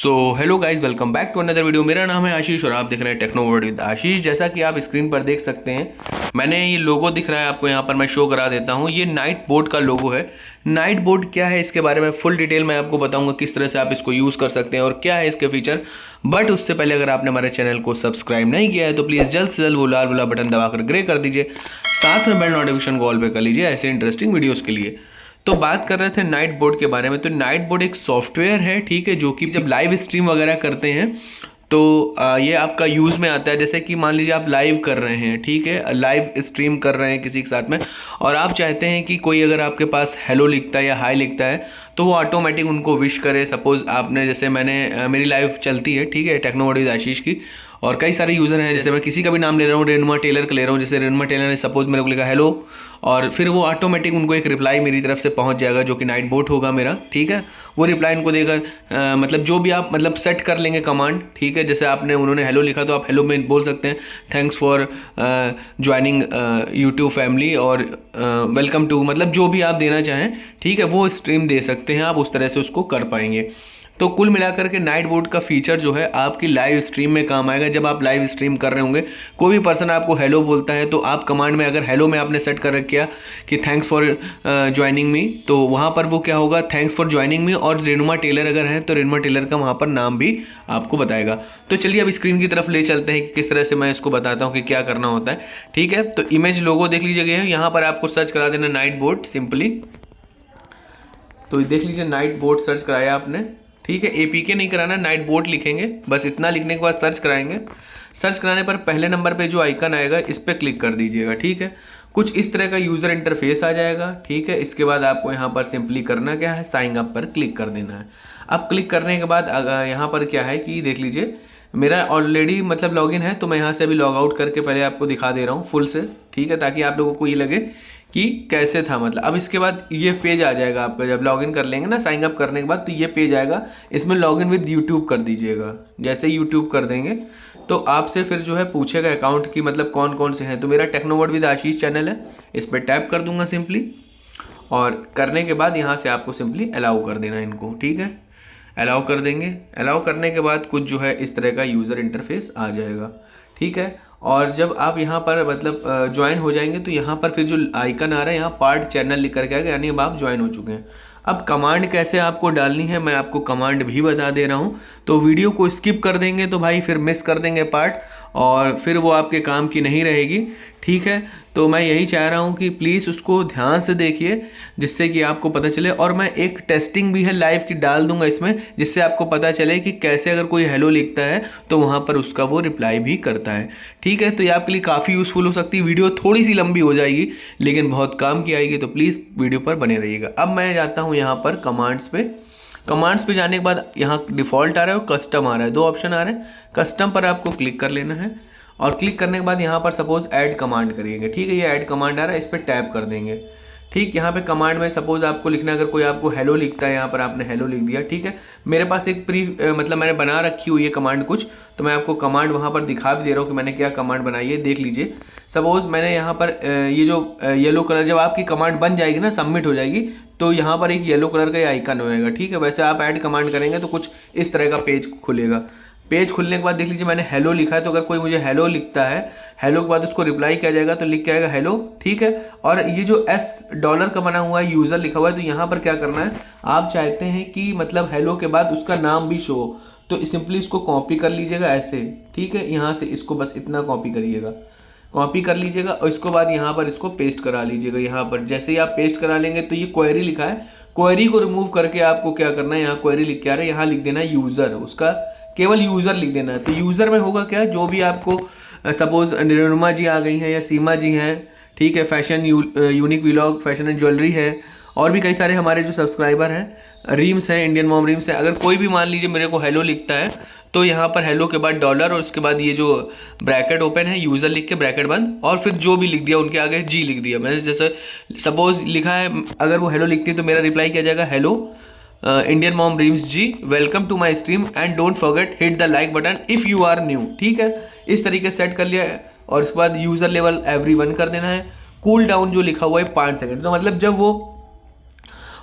So hello guys, welcome back to another video. मेरा नाम है आशीष और आप देख रहे हैं टेक्नो वर्ड विद आशीष। जैसा कि आप स्क्रीन पर देख सकते हैं, मैंने ये लोगो दिख रहा है आपको, यहाँ पर मैं शो करा देता हूँ। ये नाइट बोट का लोगो है। नाइट बोट क्या है, इसके बारे में फुल डिटेल मैं आपको बताऊंगा, किस तरह से आप इसको यूज़ कर सकते हैं और क्या है इसके फीचर। बट उससे पहले अगर आपने हमारे चैनल को सब्सक्राइब नहीं किया है तो प्लीज़ जल्द से जल्द वो लाल वाला बटन दबाकर ग्रे कर दीजिए, साथ में बेल नोटिफिकेशन को ऑल पे कर लीजिए ऐसे इंटरेस्टिंग वीडियोज़ के लिए। तो बात कर रहे थे नाइट बोर्ड के बारे में। तो नाइट बोर्ड एक सॉफ्टवेयर है, ठीक है, जो कि जब लाइव स्ट्रीम वगैरह करते हैं तो ये आपका यूज़ में आता है। जैसे कि मान लीजिए आप लाइव कर रहे हैं, ठीक है, लाइव स्ट्रीम कर रहे हैं किसी के साथ में, और आप चाहते हैं कि कोई अगर आपके पास हेलो लिखता है या हाई लिखता है तो वो ऑटोमेटिक उनको विश करे। सपोज़ आपने, जैसे मेरी लाइव चलती है, ठीक है, टेक्नो वर्ड विद आशीष की, और कई सारे यूज़र हैं, जैसे मैं किसी का भी नाम ले रहा हूँ, रेनुमा टेलर का ले रहा हूँ। जैसे रेनुमा टेलर ने सपोज मेरे को लिखा हेलो, और फिर वो ऑटोमेटिक उनको एक रिप्लाई मेरी तरफ से पहुंच जाएगा जो कि नाइट बोट होगा मेरा, ठीक है। वो रिप्लाई इनको देगा, मतलब जो भी आप मतलब सेट कर लेंगे कमांड, ठीक है। जैसे उन्होंने हेलो लिखा तो आप हेलो में बोल सकते हैं thanks for joining YouTube family, और वेलकम टू, मतलब जो भी आप देना चाहें, ठीक है, वो स्ट्रीम दे सकते हैं आप, उस तरह से उसको कर पाएंगे। तो कुल मिलाकर के नाइट बोट का फीचर जो है आपकी लाइव स्ट्रीम में काम आएगा। जब आप लाइव स्ट्रीम कर रहे होंगे, कोई भी पर्सन आपको हेलो बोलता है तो आप कमांड में, अगर हेलो में आपने सेट कर रखा कि थैंक्स फॉर ज्वाइनिंग मी, तो वहाँ पर वो क्या होगा, थैंक्स फॉर ज्वाइनिंग मी, और रेनुमा टेलर अगर है तो रेनुमा टेलर का वहाँ पर नाम भी आपको बताएगा। तो चलिए अब स्क्रीन की तरफ ले चलते हैं कि किस तरह से मैं इसको बताता हूँ कि क्या करना होता है, ठीक है। तो इमेज लोगो देख लीजिएगा, यहाँ पर आपको सर्च करा देना नाइट बोट सिंपली। तो देख लीजिए नाइट बोट सर्च कराया आपने, ठीक है। एपीके नहीं कराना, नाइट बोट लिखेंगे, बस इतना लिखने के बाद सर्च कराएंगे। सर्च कराने पर पहले नंबर पे जो आइकन आएगा इस पर क्लिक कर दीजिएगा, ठीक है। कुछ इस तरह का यूज़र इंटरफेस आ जाएगा, ठीक है। इसके बाद आपको यहाँ पर सिंपली करना क्या है, साइन अप पर क्लिक कर देना है। अब क्लिक करने के बाद यहाँ पर क्या है कि देख लीजिए मेरा ऑलरेडी मतलब लॉगिन है, तो मैं यहाँ से अभी लॉग आउट करके पहले आपको दिखा दे रहा हूँ फुल से, ठीक है, ताकि आप लोगों को ये लगे कि कैसे था मतलब। अब इसके बाद ये पेज आ जाएगा आपका, जब लॉगिन कर लेंगे ना साइन अप करने के बाद, तो ये पेज आएगा। इसमें लॉगिन विद यूट्यूब कर दीजिएगा। जैसे यूट्यूब कर देंगे तो आपसे फिर जो है पूछेगा अकाउंट की, मतलब कौन कौन से हैं। तो मेरा techno word with Ashish channel है, इस पर टैप कर दूंगा सिंपली, और करने के बाद यहाँ से आपको सिंपली अलाउ कर देना इनको, ठीक है। अलाउ कर देंगे। अलाउ करने के बाद कुछ जो है इस तरह का यूज़र इंटरफेस आ जाएगा, ठीक है। और जब आप यहाँ पर मतलब ज्वाइन हो जाएंगे तो यहाँ पर फिर जो आइकन आ रहा है, यहाँ पार्ट चैनल लिख करके आएगा, यानी अब आप ज्वाइन हो चुके हैं। अब कमांड कैसे आपको डालनी है मैं आपको कमांड भी बता दे रहा हूँ। तो वीडियो को स्किप कर देंगे तो भाई फिर मिस कर देंगे पार्ट, और फिर वो आपके काम की नहीं रहेगी, ठीक है। तो मैं यही चाह रहा हूँ कि प्लीज़ उसको ध्यान से देखिए, जिससे कि आपको पता चले। और मैं एक टेस्टिंग भी है लाइव की डाल दूंगा इसमें, जिससे आपको पता चले कि कैसे अगर कोई हेलो लिखता है तो वहाँ पर उसका वो रिप्लाई भी करता है, ठीक है। तो ये आपके लिए काफ़ी यूज़फुल हो सकती है। वीडियो थोड़ी सी लंबी हो जाएगी लेकिन बहुत काम की आएगी, तो प्लीज़ वीडियो पर बने रहिएगा। अब मैं जाता हूँ यहाँ पर कमांड्स पे। कमांड्स पे जाने के बाद यहाँ डिफ़ॉल्ट आ रहा है और कस्टम आ रहा है, दो ऑप्शन आ रहे हैं। कस्टम पर आपको क्लिक कर लेना है, और क्लिक करने के बाद यहाँ पर सपोज ऐड कमांड करिएगा, ठीक है। ये ऐड कमांड आ रहा है, इस पर टैप कर देंगे, ठीक। यहाँ पे कमांड में सपोज आपको लिखना, अगर कोई आपको हेलो लिखता है, यहाँ पर आपने हेलो लिख दिया, ठीक है। मेरे पास एक मतलब मैंने बना रखी हुई है कमांड कुछ, तो मैं आपको कमांड वहाँ पर दिखा भी दे रहा हूँ कि मैंने क्या कमांड बनाई है, देख लीजिए। सपोज मैंने यहाँ पर ये जो येलो कलर, जब आपकी कमांड बन जाएगी ना, सबमिट हो जाएगी, तो यहाँ पर एक येलो कलर का आइकन होएगा, ठीक है। वैसे आप ऐड कमांड करेंगे तो कुछ इस तरह का पेज खुलेगा। पेज खुलने के बाद देख लीजिए मैंने हेलो लिखा है, तो अगर कोई मुझे हेलो लिखता है, हेलो के बाद उसको रिप्लाई किया जाएगा तो लिख के आएगा हेलो, ठीक है। और ये जो $, का बना हुआ है, यूज़र लिखा हुआ है, तो यहाँ पर क्या करना है, आप चाहते हैं कि मतलब हेलो के बाद उसका नाम भी शो हो, तो सिंपली इसको कॉपी कर लीजिएगा ऐसे, ठीक है। यहाँ से इसको बस इतना कॉपी करिएगा, कॉपी कर लीजिएगा, और इसको बाद यहाँ पर इसको पेस्ट करा लीजिएगा। यहाँ पर जैसे ही आप पेस्ट करा लेंगे तो ये क्वेरी लिखा है, क्वेरी को रिमूव करके आपको क्या करना है, यहाँ क्वेरी लिख के आ रहा है, यहाँ लिख देना है यूज़र, उसका केवल यूज़र लिख देना है। तो यूज़र में होगा क्या, जो भी आपको सपोज रेनुमा जी आ गई हैं या सीमा जी हैं, ठीक है, fashion unique vlog, fashion and jewellery है, और भी कई सारे हमारे जो सब्सक्राइबर हैं, रीम्स हैं, इंडियन मॉम रीम्स है। अगर कोई भी मान लीजिए मेरे को हेलो लिखता है तो यहाँ पर हेलो के बाद $, और उसके बाद ये जो ब्रैकेट ओपन है, यूज़र लिख के ब्रैकेट बंद, और फिर जो भी लिख दिया उनके आगे जी लिख दिया। मैंने जैसे सपोज लिखा है, अगर वो हेलो लिखती है तो मेरा रिप्लाई किया जाएगा hello Indian mom dreams ji, welcome to my stream and don't forget hit the like button if you are new, ठीक है। इस तरीके से सेट कर लिया है, और उसके बाद यूज़र लेवल एवरीवन कर देना है। कूल डाउन जो लिखा हुआ है 5 सेकंड, तो मतलब जब वो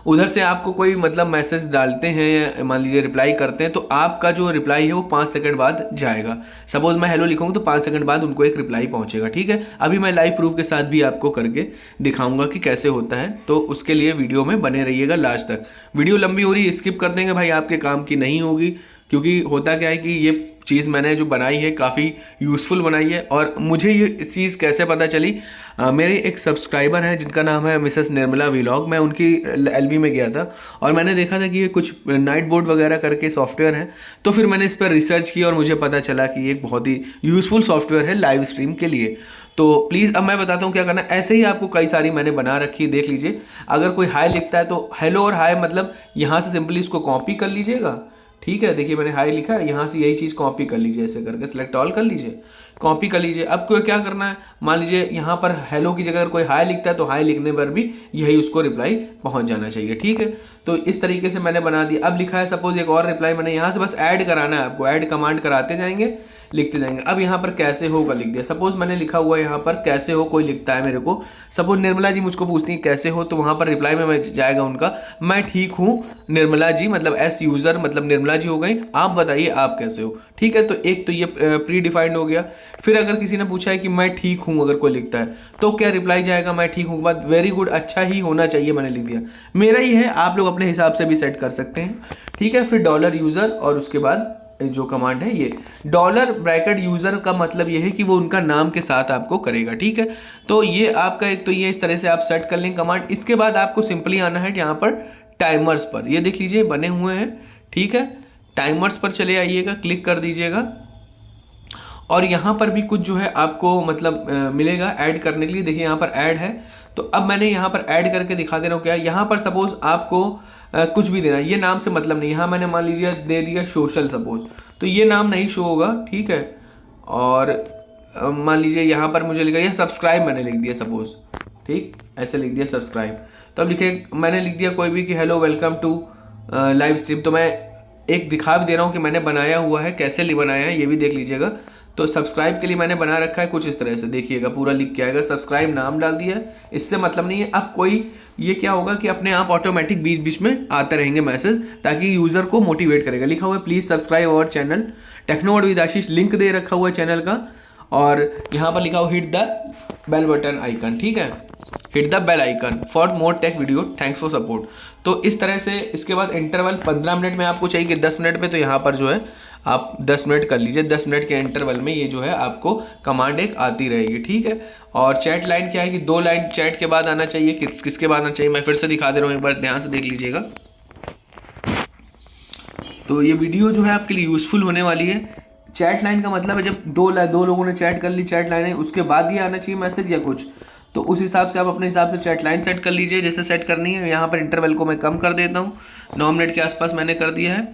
उधर से आपको कोई मतलब मैसेज डालते हैं, मान लीजिए रिप्लाई करते हैं, तो आपका जो रिप्लाई है वो 5 सेकंड बाद जाएगा। सपोज मैं हेलो लिखूंगा तो 5 सेकंड बाद उनको एक रिप्लाई पहुंचेगा, ठीक है। अभी मैं लाइव प्रूफ के साथ भी आपको करके दिखाऊंगा कि कैसे होता है, तो उसके लिए वीडियो में बने रहिएगा लास्ट तक। वीडियो लंबी हो रही है, स्किप कर देंगे भाई, आपके काम की नहीं होगी, क्योंकि होता क्या है कि ये चीज़ मैंने जो बनाई है काफ़ी यूज़फुल बनाई है। और मुझे ये चीज़ कैसे पता चली, मेरे एक सब्सक्राइबर हैं जिनका नाम है मिसेस निर्मला व्लॉग, मैं उनकी एलबी में गया था और मैंने देखा था कि ये कुछ नाइट बोर्ड वगैरह करके सॉफ्टवेयर है, तो फिर मैंने इस पर रिसर्च की और मुझे पता चला कि ये एक बहुत ही यूज़फुल सॉफ्टवेयर है लाइव स्ट्रीम के लिए। तो प्लीज़ अब मैं बताता हूँ क्या करना है। ऐसे ही आपको कई सारी मैंने बना रखी है, देख लीजिए। अगर कोई हाय लिखता है तो हेलो और हाय मतलब यहाँ से सिंपली इसको कॉपी कर लीजिएगा, ठीक है। देखिए मैंने हाई लिखा है, यहाँ से यही चीज़ कॉपी कर लीजिए, ऐसे करके सिलेक्ट ऑल कर लीजिए, कॉपी कर लीजिए। अब को क्या करना है, मान लीजिए यहाँ पर हेलो की जगह अगर कोई हाई लिखता है तो हाई लिखने पर भी यही उसको रिप्लाई पहुँच जाना चाहिए, ठीक है। तो इस तरीके से मैंने बना दिया। अब लिखा है सपोज एक और रिप्लाई, मैंने यहाँ से बस ऐड कराना है आपको, ऐड कमांड कराते जाएंगे, लिखते जाएंगे। अब यहाँ पर कैसे हो का लिख दिया। सपोज मैंने लिखा हुआ है यहाँ पर कैसे हो, कोई लिखता है मेरे को, सपोज निर्मला जी मुझको पूछती है कैसे हो, तो वहाँ पर रिप्लाई में मैं जाएगा उनका मैं ठीक हूँ निर्मला जी, मतलब एस यूज़र मतलब निर्मला जी हो गई, आप बताइए आप कैसे हो, ठीक है। तो एक तो ये प्री डिफाइंड हो गया। फिर अगर किसी ने पूछा है कि मैं ठीक हूँ, अगर कोई लिखता है तो क्या रिप्लाई जाएगा मैं ठीक हूँ के बाद वेरी गुड, अच्छा ही होना चाहिए, मैंने लिख दिया, मेरा ही है, आप लोग अपने हिसाब से भी सेट कर सकते हैं, ठीक है। फिर डॉलर यूज़र और उसके बाद जो कमांड है ये डॉलर ब्रैकेट यूजर का मतलब ये है कि वो उनका नाम के साथ आपको करेगा, ठीक है। तो ये आपका एक तो ये इस तरह से आप सेट कर लेंगे कमांड। इसके बाद आपको सिंपली आना है यहाँ पर टाइमर्स पर, ये देख लीजिए बने हुए हैं, ठीक है। टाइमर्स पर चले आइएगा, क्लिक कर दीजिएगा और यहाँ पर भी कुछ जो है आपको मतलब मिलेगा ऐड करने के लिए। देखिए यहाँ पर ऐड है, तो अब मैंने यहाँ पर ऐड करके दिखा दे रहा हूँ क्या। यहाँ पर सपोज आपको कुछ भी देना, ये नाम से मतलब नहीं, यहाँ मैंने मान लीजिए दे दिया सोशल सपोज, तो ये नाम नहीं शो होगा, ठीक है। और मान लीजिए यहाँ पर मुझे लिखा ये सब्सक्राइब, मैंने लिख दिया सपोज, ठीक, ऐसे लिख दिया सब्सक्राइब। तो अब लिखे मैंने लिख दिया कोई भी कि hello welcome to live stream, तो मैं एक दिखा भी दे रहा हूँ कि मैंने बनाया हुआ है, कैसे बनाया है ये भी देख लीजिएगा। तो सब्सक्राइब के लिए मैंने बना रखा है कुछ इस तरह से, देखिएगा पूरा लिख के आएगा, सब्सक्राइब नाम डाल दिया है, इससे मतलब नहीं है। अब कोई ये क्या होगा कि अपने आप ऑटोमेटिक बीच बीच में आते रहेंगे मैसेज, ताकि यूजर को मोटिवेट करेगा। लिखा हुआ है please subscribe our channel techno with Ashish, link दे रखा हुआ है चैनल का, और यहाँ पर लिखा हुआ hit the bell button icon, ठीक है, hit the bell icon for more tech video, thanks for support. तो इस तरह से इसके बाद इंटरवल 15 मिनट में आपको चाहिए कि 10 मिनट पे, तो यहाँ पर जो है आप 10 मिनट कर लीजिए, 10 मिनट के इंटरवल में ये जो है आपको कमांड एक आती रहेगी, ठीक है। और चैट लाइन क्या है कि 2 लाइन चैट के बाद आना चाहिए, किसके बाद आना चाहिए मैं फिर से दिखा दे रहा हूँ, एक बार ध्यान से देख लीजिएगा। तो ये वीडियो जो है आपके लिए यूजफुल होने वाली है। चैट लाइन का मतलब है जब दो लोगों ने चैट कर ली, चैट लाइन है, उसके बाद ये आना चाहिए मैसेज या कुछ, तो उस हिसाब से आप अपने हिसाब से चैट लाइन सेट कर लीजिए जैसे सेट करनी है। यहाँ पर इंटरवल को मैं कम कर देता हूँ, 9 मिनट के आसपास मैंने कर दिया है,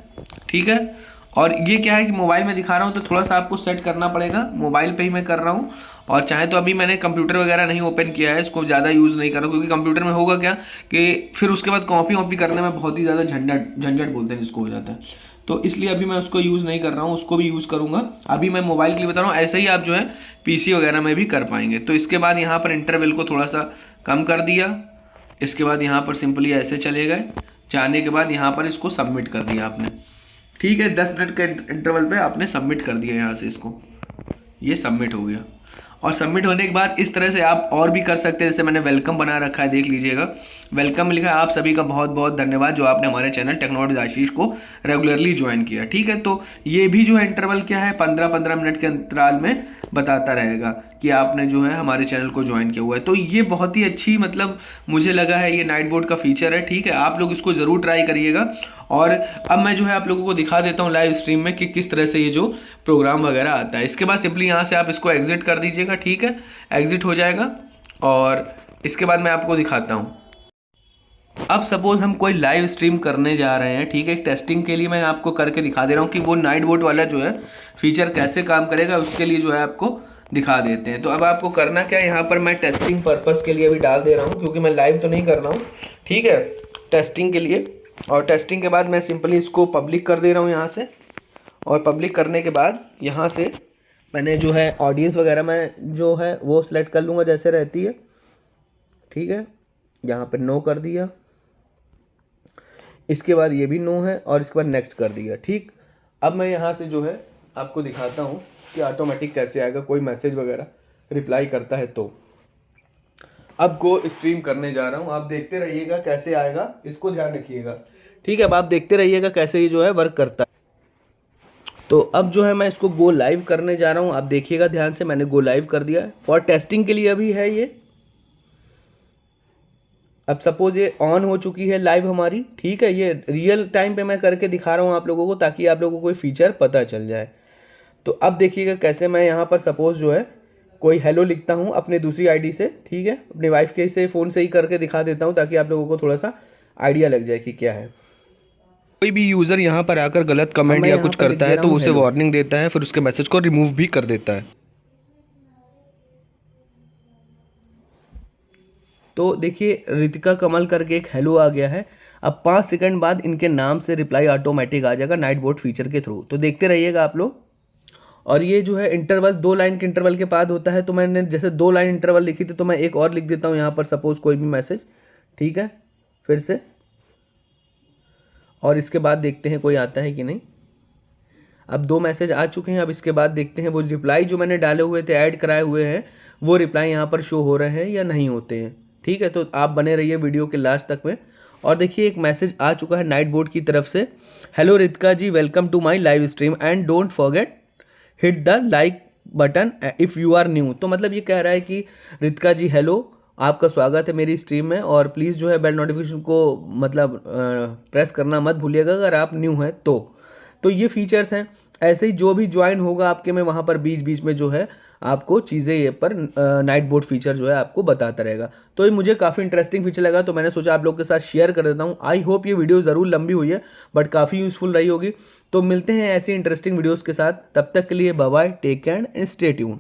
ठीक है। और ये क्या है कि मोबाइल में दिखा रहा हूँ तो थोड़ा सा आपको सेट करना पड़ेगा, मोबाइल पे ही मैं कर रहा हूँ। और चाहे तो अभी मैंने कंप्यूटर वगैरह नहीं ओपन किया है, इसको ज़्यादा यूज़ नहीं कर रहा हूँ, क्योंकि कंप्यूटर में होगा क्या कि फिर उसके बाद कॉपी करने में बहुत ही ज़्यादा झंझट बोलते हैं जिसको हो जाता है, तो इसलिए अभी मैं उसको यूज़ नहीं कर रहा हूँ, उसको भी यूज़ करूँगा। अभी मैं मोबाइल के लिए बता रहा हूँ, ऐसे ही आप जो है पीसी वगैरह में भी कर पाएंगे। तो इसके बाद यहाँ पर इंटरवल को थोड़ा सा कम कर दिया, इसके बाद यहाँ पर सिंपली ऐसे चले गए, जाने के बाद यहाँ पर इसको सबमिट कर दिया आपने, ठीक है। 10 मिनट के इंटरवल पे आपने सबमिट कर दिया, यहाँ से इसको ये सबमिट हो गया। और सबमिट होने के बाद इस तरह से आप और भी कर सकते हैं, जैसे मैंने वेलकम बना रखा है, देख लीजिएगा वेलकम लिखा है, आप सभी का बहुत बहुत धन्यवाद जो आपने हमारे चैनल टेक्नो विद आशीष को रेगुलरली ज्वाइन किया, ठीक है। तो ये भी जो है इंटरवल क्या है 15-15 मिनट के अंतराल में बताता रहेगा कि आपने जो है हमारे चैनल को ज्वाइन किया हुआ है। तो ये बहुत ही अच्छी मतलब मुझे लगा है ये नाइट बोर्ड का फीचर है, ठीक है। आप लोग इसको ज़रूर ट्राई करिएगा। और अब मैं जो है आप लोगों को दिखा देता हूँ लाइव स्ट्रीम में कि किस तरह से ये जो प्रोग्राम वगैरह आता है। इसके बाद सिंपली यहाँ से आप इसको एग्जिट कर दीजिएगा, ठीक है, एग्जिट हो जाएगा। और इसके बाद मैं आपको दिखाता हूँ, अब सपोज हम कोई लाइव स्ट्रीम करने जा रहे हैं, ठीक है, टेस्टिंग के लिए मैं आपको करके दिखा दे रहा हूँ कि वो नाइट बोर्ड वाला जो है फीचर कैसे काम करेगा, उसके लिए जो है आपको दिखा देते हैं। तो अब आपको करना क्या है, यहाँ पर मैं टेस्टिंग पर्पस के लिए अभी डाल दे रहा हूँ, क्योंकि मैं लाइव तो नहीं कर रहा हूँ, ठीक है, टेस्टिंग के लिए। और टेस्टिंग के बाद मैं सिंपली इसको पब्लिक कर दे रहा हूँ यहाँ से, और पब्लिक करने के बाद यहाँ से मैंने जो है ऑडियंस वगैरह मैं जो है वो सिलेक्ट कर लूँगा जैसे रहती है, ठीक है। यहाँ पर नो कर दिया, इसके बाद ये भी नो है और इसके बाद नेक्स्ट कर दिया। ठीक, अब मैं यहाँ से जो है आपको दिखाता हूँ कि ऑटोमेटिक कैसे आएगा, कोई मैसेज वगैरह रिप्लाई करता है तो। अब को स्ट्रीम करने जा रहा हूँ, आप देखते रहिएगा कैसे आएगा, इसको ध्यान रखिएगा। ठीक है, अब आप देखते रहिएगा कैसे ये जो है वर्क करता है। तो अब जो है मैं इसको गो लाइव करने जा रहा हूँ, आप देखिएगा ध्यान से, मैंने गो लाइव कर दिया है। फॉर टेस्टिंग के लिए अभी है ये। अब सपोज ये ऑन हो चुकी है लाइव हमारी। ठीक है, ये रियल टाइम पे मैं करके दिखा रहा हूँ आप लोगों को, ताकि आप लोगों को कोई फीचर पता चल जाए। तो अब देखिएगा कैसे मैं यहाँ पर सपोज जो है कोई हेलो लिखता हूँ अपने दूसरी आईडी से। ठीक है, अपनी वाइफ के से फ़ोन से ही करके दिखा देता हूँ, ताकि आप लोगों को थोड़ा सा आइडिया लग जाए कि क्या है। कोई भी यूज़र यहाँ पर आकर गलत कमेंट या कुछ करता है तो उसे वार्निंग देता है, फिर उसके मैसेज को रिमूव भी कर देता है। तो देखिए रितिका कमल करके एक हेलो आ गया है। अब 5 सेकंड बाद इनके नाम से रिप्लाई ऑटोमेटिक आ जाएगा नाइट बोट फीचर के थ्रू। तो देखते रहिएगा आप लोग। और ये जो है इंटरवल 2 लाइन के इंटरवल के बाद होता है। तो मैंने जैसे 2 लाइन इंटरवल लिखी थी, तो मैं एक और लिख देता हूँ यहाँ पर सपोज कोई भी मैसेज। ठीक है, फिर से, और इसके बाद देखते हैं कोई आता है कि नहीं। अब 2 मैसेज आ चुके हैं। अब इसके बाद देखते हैं वो रिप्लाई जो मैंने डाले हुए थे, ऐड कराए हुए हैं, वो रिप्लाई यहाँ पर शो हो रहे हैं या नहीं होते हैं। ठीक है, तो आप बने रहिए वीडियो के लास्ट तक में। और देखिए एक मैसेज आ चुका है नाइट बोट की तरफ से, hello Ritika ji, welcome to my live stream and don't forget hit the like button if you are new. तो मतलब ये कह रहा है कि रितिका जी हेलो, आपका स्वागत है मेरी स्ट्रीम में, और प्लीज़ जो है बेल नोटिफिकेशन को मतलब प्रेस करना मत भूलिएगा अगर आप न्यू हैं तो ये फीचर्स हैं। ऐसे ही जो भी ज्वाइन होगा आपके में, वहाँ पर बीच बीच में जो है आपको चीज़ें ये पर नाइट बोट फीचर जो है आपको बताता रहेगा। तो ये मुझे काफ़ी इंटरेस्टिंग फीचर लगा, तो मैंने सोचा आप लोग के साथ शेयर कर देता हूँ। आई होप ये वीडियो ज़रूर लंबी हुई है, बट काफ़ी यूज़फुल रही होगी। तो मिलते हैं ऐसी इंटरेस्टिंग वीडियोज़ के साथ, तब तक के लिए bye bye, take care and stay tuned.